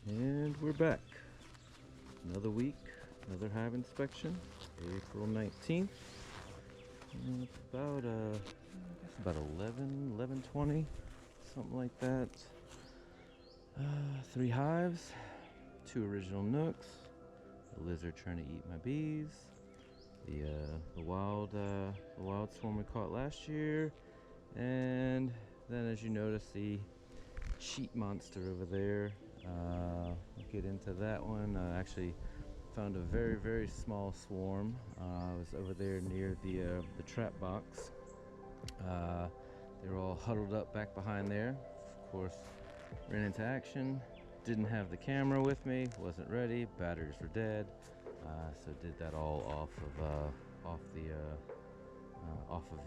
And we're back. Another week, another hive inspection. April 19th. And it's about I guess about 11:20, something like that. 3 hives, 2 original nooks, a lizard trying to eat my bees, the wild swarm we caught last year, and then as you notice the sheep monster over there. We'll get into that one. I actually found a very small swarm. I was over there near the trap box. They were all huddled up back behind there. Of course, ran into action. Didn't have the camera with me. Wasn't ready. Batteries were dead. So did that all off of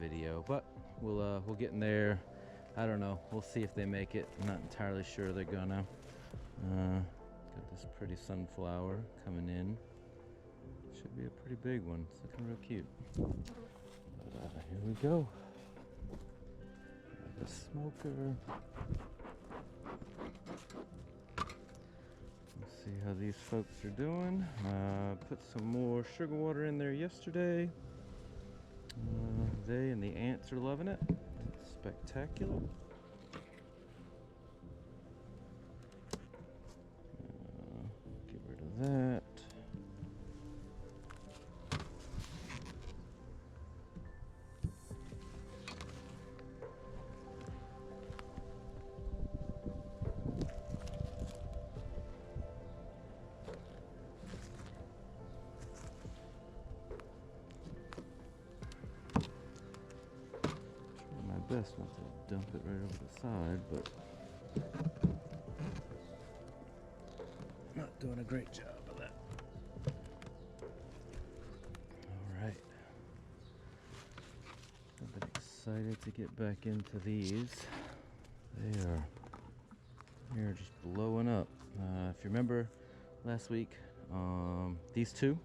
video. But we'll get in there. I don't know. We'll see if they make it. I'm not entirely sure they're gonna. Got this pretty sunflower coming in. Should be a pretty big one. It's looking real cute. But here we go. Got the smoker. Let's see how these folks are doing. Put some more sugar water in there yesterday. They and the ants are loving it. It's spectacular. Get rid of that. Best not to dump it right over the side, but not doing a great job of that. Alright. I've been excited to get back into these. They're just blowing up. If you remember last week, these two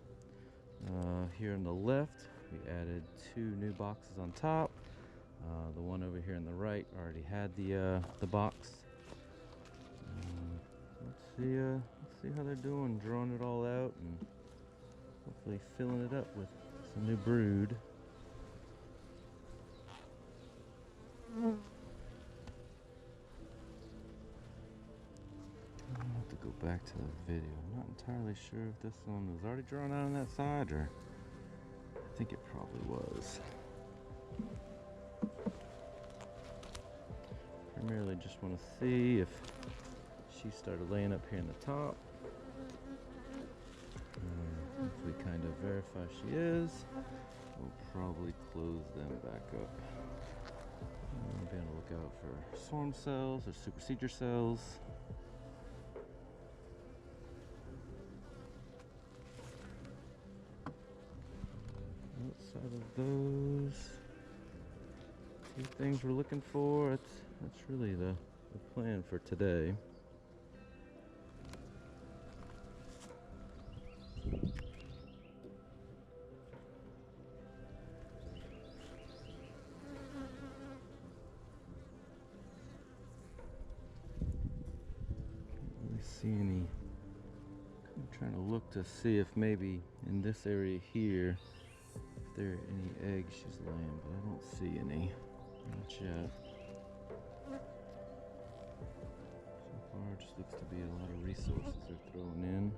here on the left, we added 2 new boxes on top. The one over here on the right already had the box. Let's see how they're doing, drawing it all out and hopefully filling it up with some new brood. I'll have to go back to the video. I'm not entirely sure if this one was already drawn out on that side, or I think it probably was. Primarily just want to see if she started laying up here in the top. If we kind of verify she is, we'll probably close them back up. Be on the lookout for swarm cells or supersedure cells. Outside of those 2 things we're looking for, that's really the plan for today. Can't really see any. I'm trying to look to see if maybe in this area here if there are any eggs she's laying, but I don't see any. Not yet. So far, it just looks to be a lot of resources they're throwing in.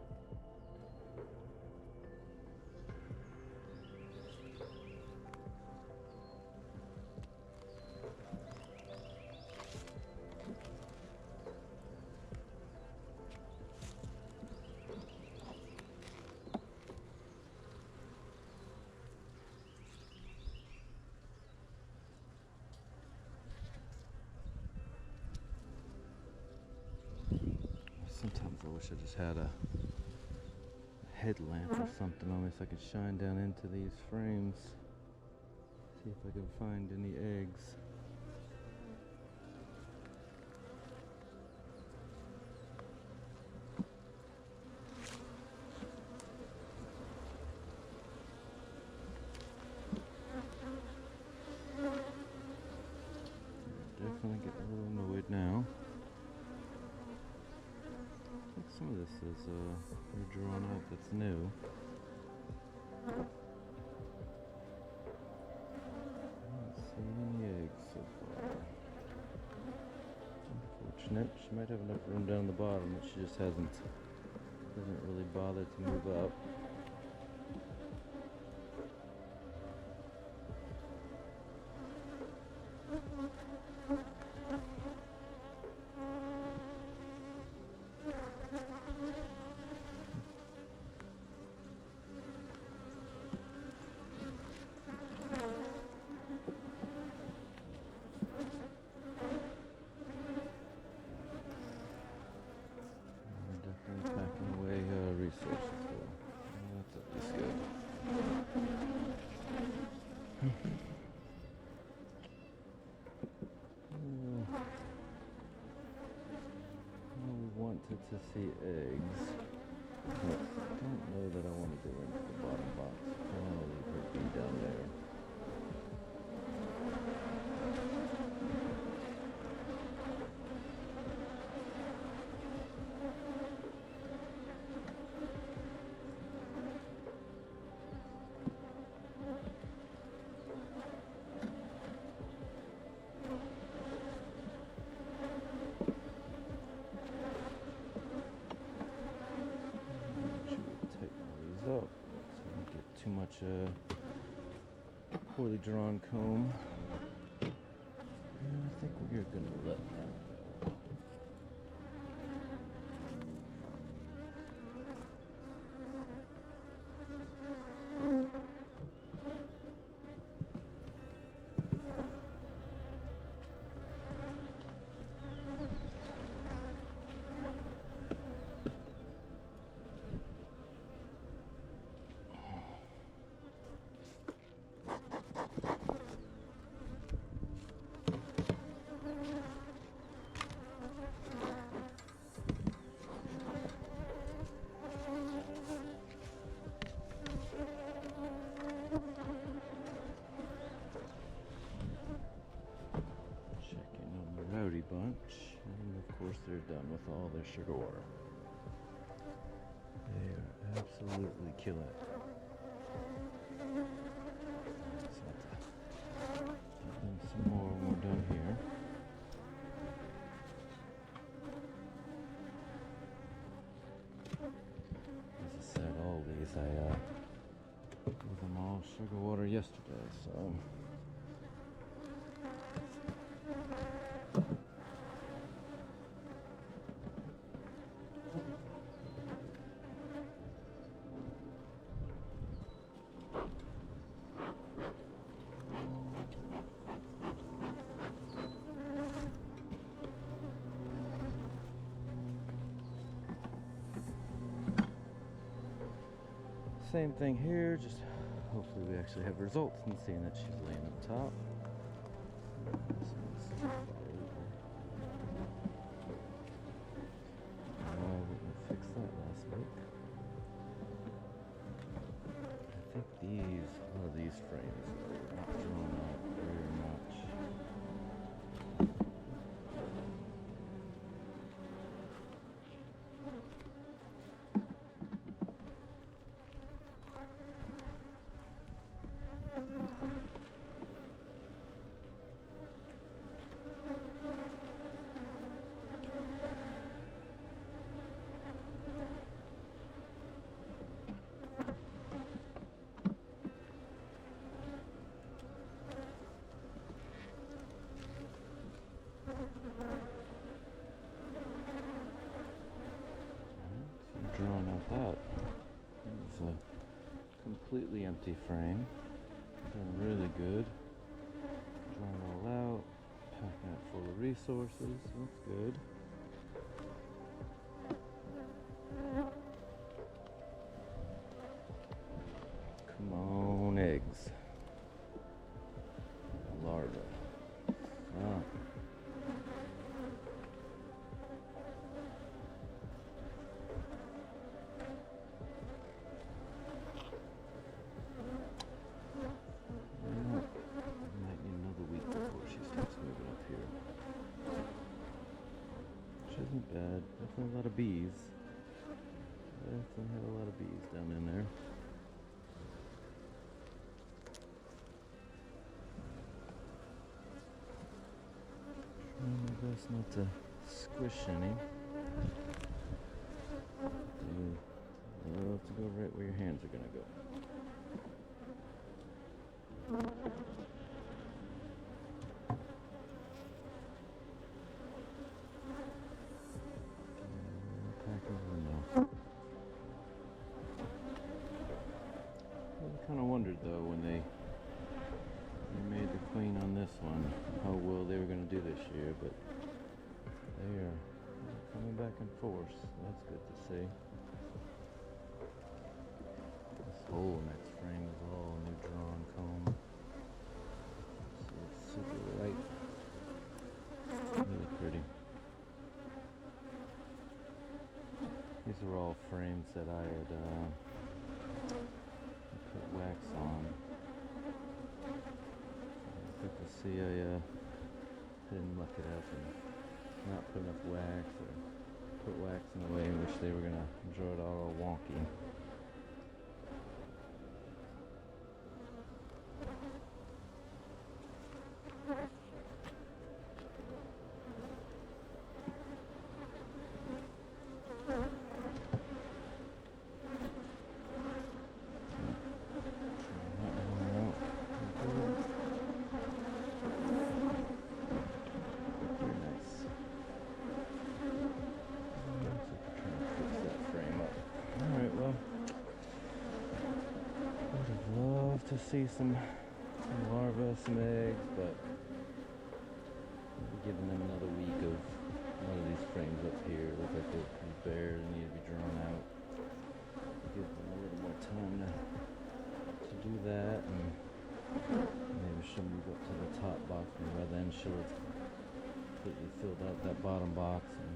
Sometimes I wish I just had a headlamp or something on me so I could shine down into these frames. See if I can find any eggs. Definitely getting a little annoyed now. Let's some of this is pretty drawn out. That's new. I don't see any eggs so far. Unfortunate. She might have enough room down the bottom, but she just hasn't really bothered to move up. To see eggs, but I don't know that I want to go into the bottom box. I want to leave her bee down there. Up so we don't get too much poorly drawn comb. And I think we're going to let that go. Bunch, and of course they're done with all their sugar water. They are absolutely killing it. So I'll give them some more when we're done here. As I said, all these I gave them all sugar water yesterday, so. Same thing here, just hopefully we actually have results in seeing that she's laying up top. I wouldn't fix that last week. I think a lot of these frames are not drawn out very much. Drawing out that. It's a completely empty frame. Doing really good. Drawing it all out. Packing it full of resources. That's good. Come on, eggs. Larvae. Ah. Bad. Definitely a lot of bees. Definitely have a lot of bees down in there. Trying my best not to squish any. You love to go right where your hands are gonna go. I kind of wondered though when they made the queen on this one how well they were going to do this year, but they are coming back in force. That's good to see. This whole next frame is all new drawn comb, so it's super light, really pretty. These are all frames that I had put wax on. Good to see I didn't muck it up and not put enough wax or put wax in the way in which they were going to draw it all wonky. To see some larvae, some eggs, but we're giving them another week of one of these frames up here. Look like they're pretty bare and need to be drawn out. Give them a little more time to do that, and maybe she'll move up to the top box, and by then she'll have completely filled out that bottom box and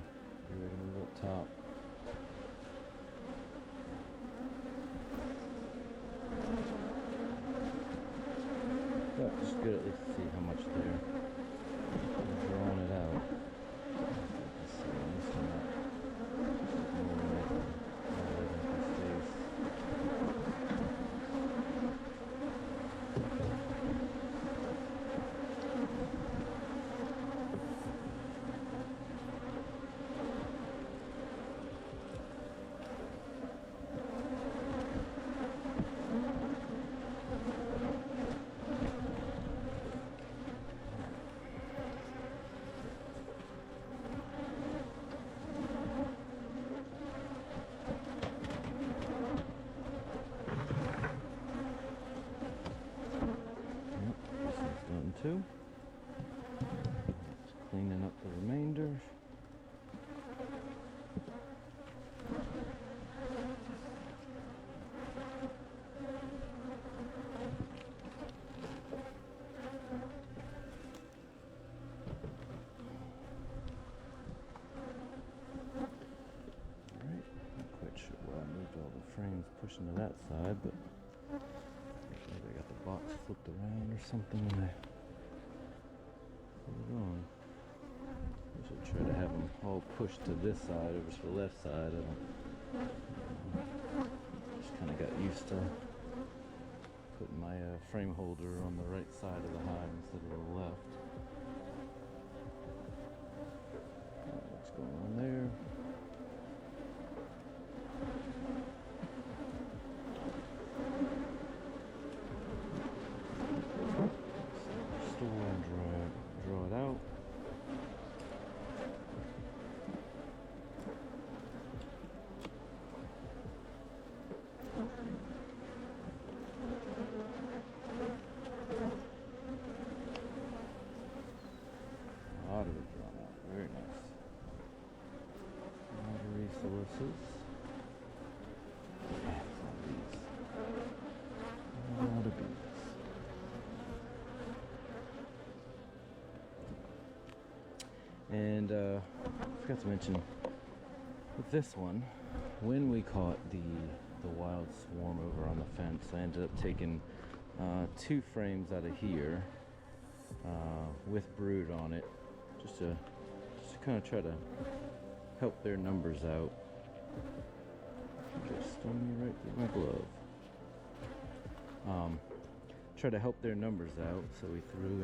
be ready to move up top. But it's good at least to see how much they're drawing it out. So at least they're not moving it all over the face. Too. Just cleaning up the remainder. Alright, not quite sure where I moved all the frames pushing to that side, but maybe I got the box flipped around or something and I on. I should try to have them all pushed to this side over to the left side. I just kind of got used to putting my frame holder on the right side of the hive instead of the left. What's going on there? Store and draw it out. A lot of it drawn out. Very nice. A lot of resources. A lot of bees. And I forgot to mention with this one, when we caught the wild swarm over on the fence, I ended up taking 2 frames out of here with brood on it, just to kind of try to help their numbers out. stung me right through my glove. Try to help their numbers out, so we threw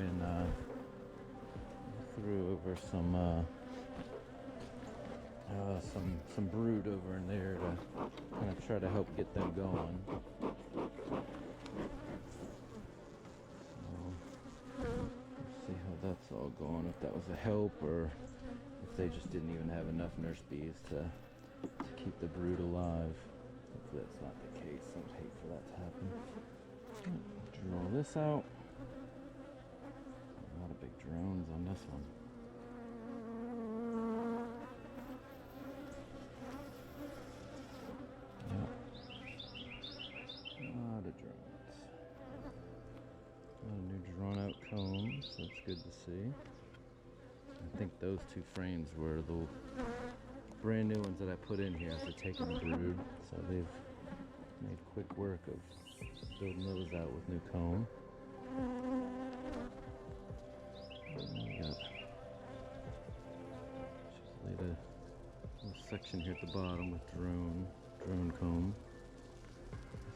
over some brood over in there to kind of try to help get them going. So let's see how that's all going. If that was a help, or if they just didn't even have enough nurse bees to keep the brood alive. Hopefully that's not the case. I would hate for that to happen. Draw this out. A lot of big drones on this one. Yep. A lot of drones. A lot of new drawn out combs. That's good to see. I think those two frames were the brand new ones that I put in here after taking the brood. So they've made quick work of building those out with new comb. And then we got just laid a little section here at the bottom with drone comb.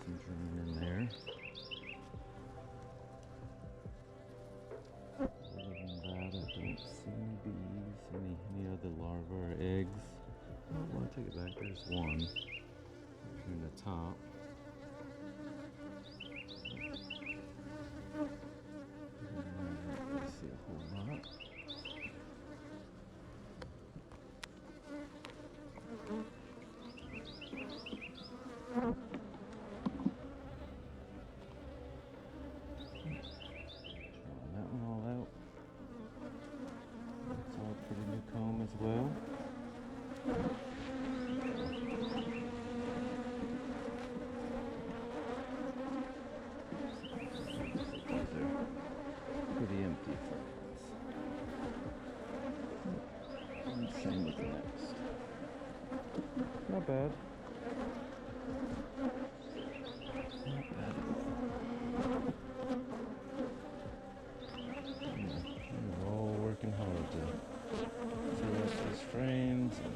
Some drone in there. Other than that, I don't see any bees, any other larvae or eggs. Oh, I take it back. There's one in the top. See a whole lot. Drawing that one all out. It's all pretty new comb as well. Pretty empty frames. And same with the next. Not bad. Not bad at all. We're all working hard to fill out these frames and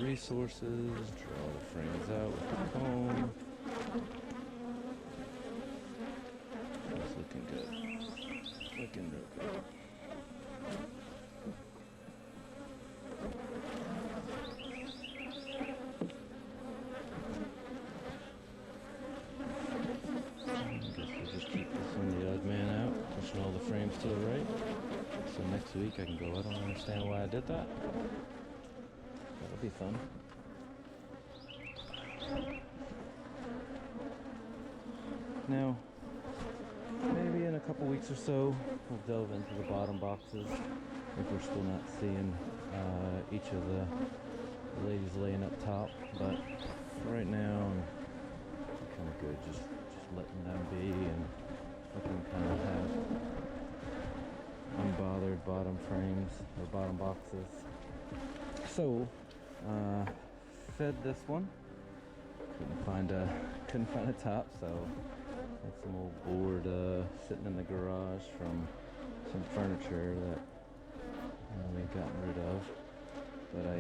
resources, draw the frames out with the comb. It's looking good. Looking real good. I guess we'll just keep this one the odd man out, pushing all the frames to the right. So next week I can go, I don't understand why I did that. That'll be fun. Now, maybe in a couple weeks or so, we'll delve into the bottom boxes if we're still not seeing each of the ladies laying up top. But right now, I'm kind of good, just letting them be and letting them kind of have unbothered bottom frames or bottom boxes. So, fed this one. Couldn't find a top, so had some old board sitting in the garage from some furniture that we've gotten rid of. But I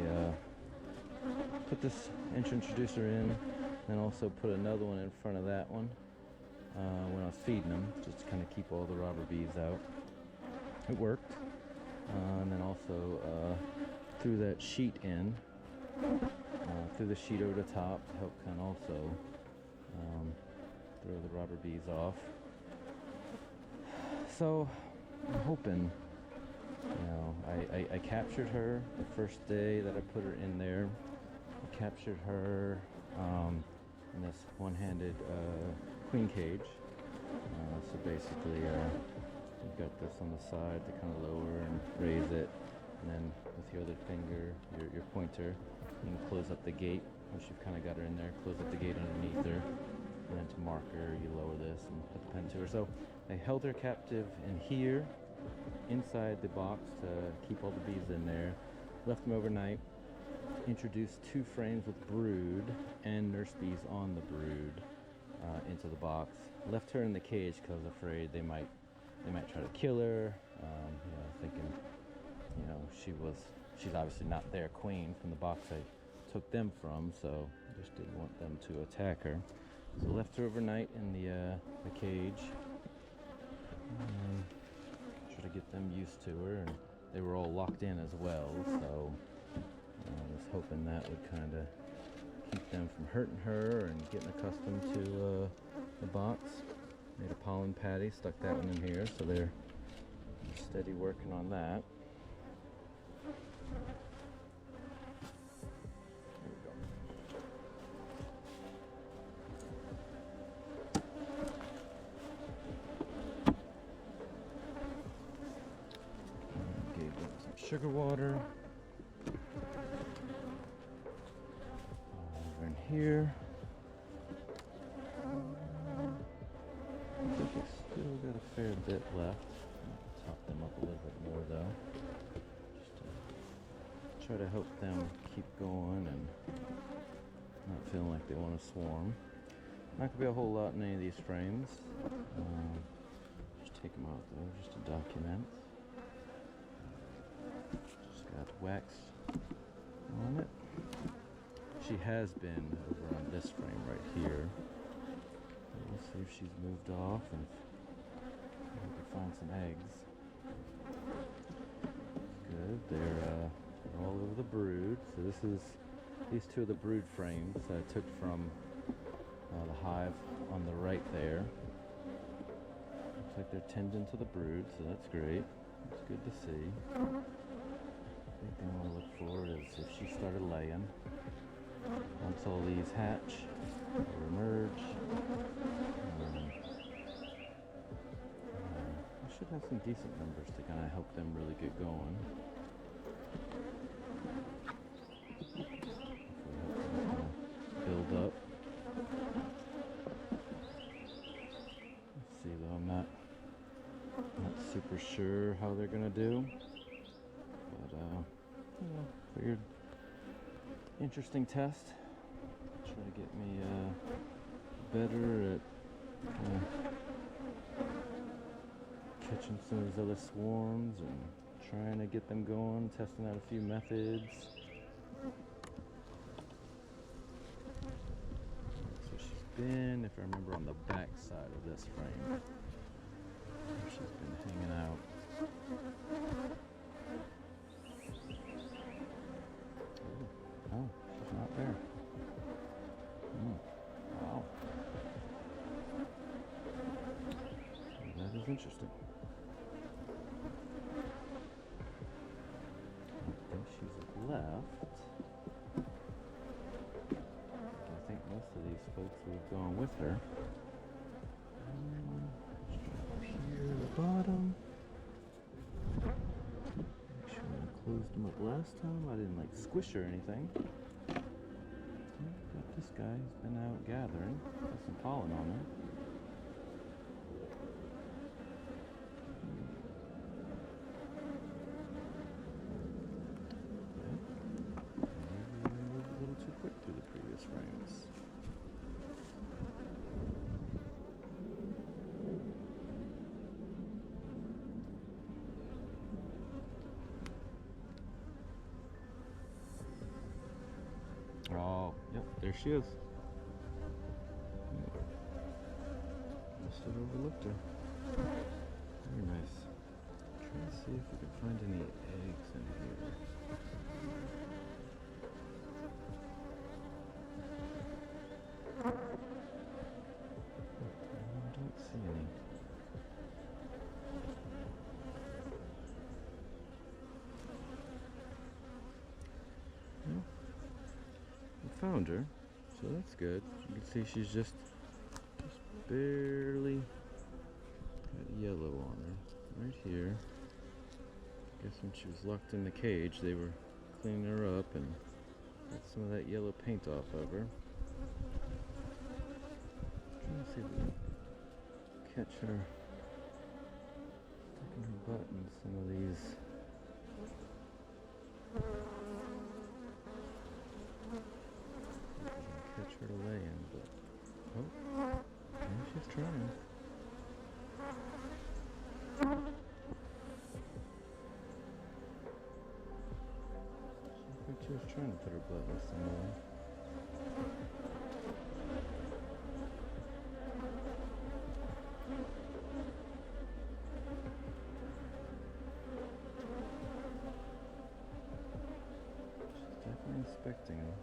put this introducer in, and also put another one in front of that one when I was feeding them, just to kind of keep all the robber bees out. It worked. And then also threw that sheet in, threw the sheet over the top to help kind of also throw the robber bees off. So I'm hoping, I captured her the first day that I put her in there. I captured her in this one-handed queen cage. So basically, you've got this on the side to kind of lower and raise it, and then with your other finger, your pointer, you can close up the gate. Once you've kind of got her in there, close up the gate underneath her, and then to mark her, you lower this and put the pen to her. So I held her captive in here, inside the box, to keep all the bees in there. Left them overnight. Introduced 2 frames with brood and nurse bees on the brood into the box. Left her in the cage because I was afraid they might try to kill her. Thinking, she's obviously not their queen from the box I took them from, so I just didn't want them to attack her. So left her overnight in the cage. Try to get them used to her, and they were all locked in as well, so I was hoping that would kind of keep them from hurting her and getting accustomed to the box. Made a pollen patty, stuck that one in here, so they're steady working on that. There we go. Gave them some sugar water. Over in here. I think we still got a fair bit left. Top them up a little bit more though, just to try to help them keep going and not feeling like they want to swarm. Not gonna be a whole lot in any of these frames. Just take them out though, just to document. Just got wax on it. She has been over on this frame right here. We'll see if she's moved off and if we can find some eggs. Good, they're all over the brood. So these two are the brood frames that I took from the hive on the right there. Looks like they're tending to the brood, so that's great. It's good to see. The big thing I want to look for is if she started laying. Once all these hatch or emerge, I should have some decent numbers to kind of help them really get going. Build up. Let's see though, I'm not super sure how they're gonna do, but figured interesting test. Try to get me better at catching some of these other swarms and trying to get them going, testing out a few methods. So she's been, if I remember, on the back side of this frame. She's been hanging out. Oh, she's not there. Wow. That is interesting. I think she's left. I think most of these folks would have gone with her. Up here at the bottom. Make sure I closed them up last time. I didn't like squish or anything. Got this guy who's been out gathering. Got some pollen on him. Maybe I moved a little too quick through the previous frames. Oh, yep, there she is. Must have overlooked her. Very nice. Trying to see if we can find any eggs in here. I don't see any. No. I found her, so that's good. You can see she's just barely got yellow on her right here. I guess when she was locked in the cage, they were cleaning her up and got some of that yellow paint off of her. Trying to see if we can catch her sticking her butt in some of these. Catch her to lay in, but oh, yeah, she's trying. I think she was trying to put her butt in some more. She's definitely inspecting him.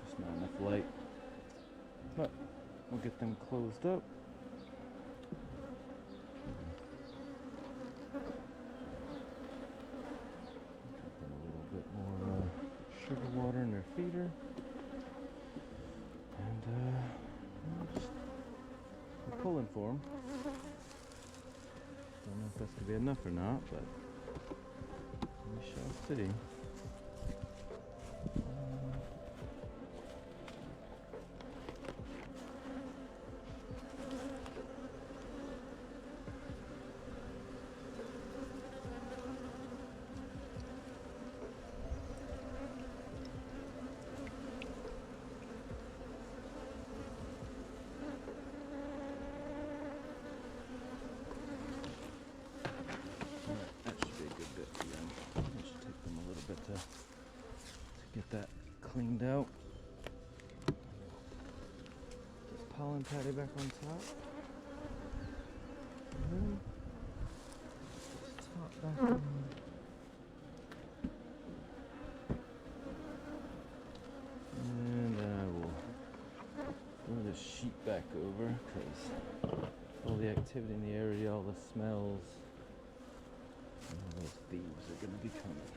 Just not enough light, but we'll get them closed up. Give them a little bit more sugar water in their feeder, and just pulling for them. Don't know if that's gonna be enough or not, but we shall see. Get that cleaned out. This pollen patty back on top. And then this top back on. And then I will throw this sheet back over because all the activity in the area, all the smells, and all those thieves are going to be coming.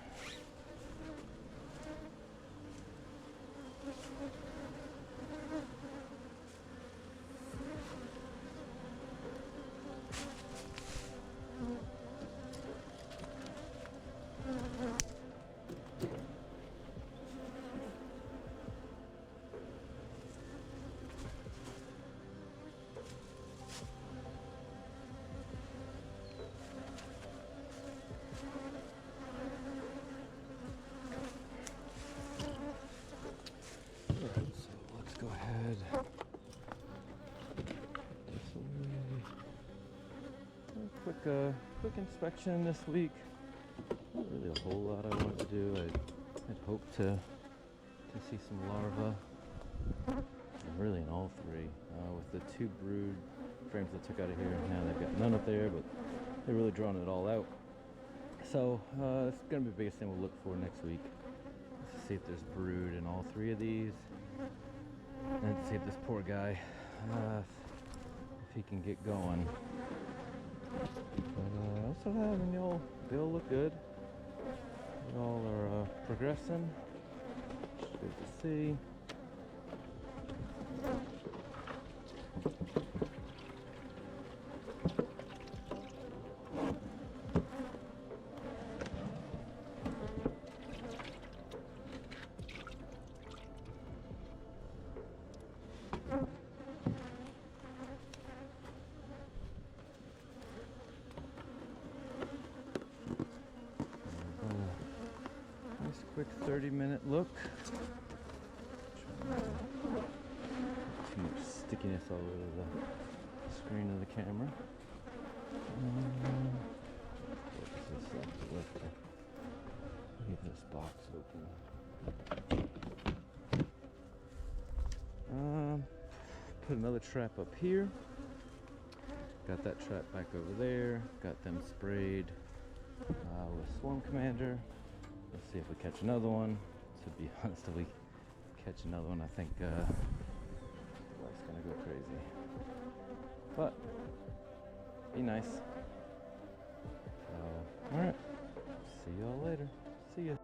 Quick inspection this week. Not really a whole lot I wanted to do. I'd hoped to see some larvae. Really in all three. With the 2 brood frames I took out of here, now they've got none up there, but they're really drawing it all out. So it's going to be the biggest thing we'll look for next week. To see if there's brood in all 3 of these, and see if this poor guy, if he can get going. But outside of that, I mean, they all look good. They all are progressing. It's good to see. Quick 30-minute look. Too much stickiness all over the screen of the camera. Leave this box open. Put another trap up here. Got that trap back over there. Got them sprayed with Swarm Commander. Let's see if we catch another one. To be honest, if we catch another one, I think life's gonna go crazy. But be nice. Alright. See y'all later. See ya.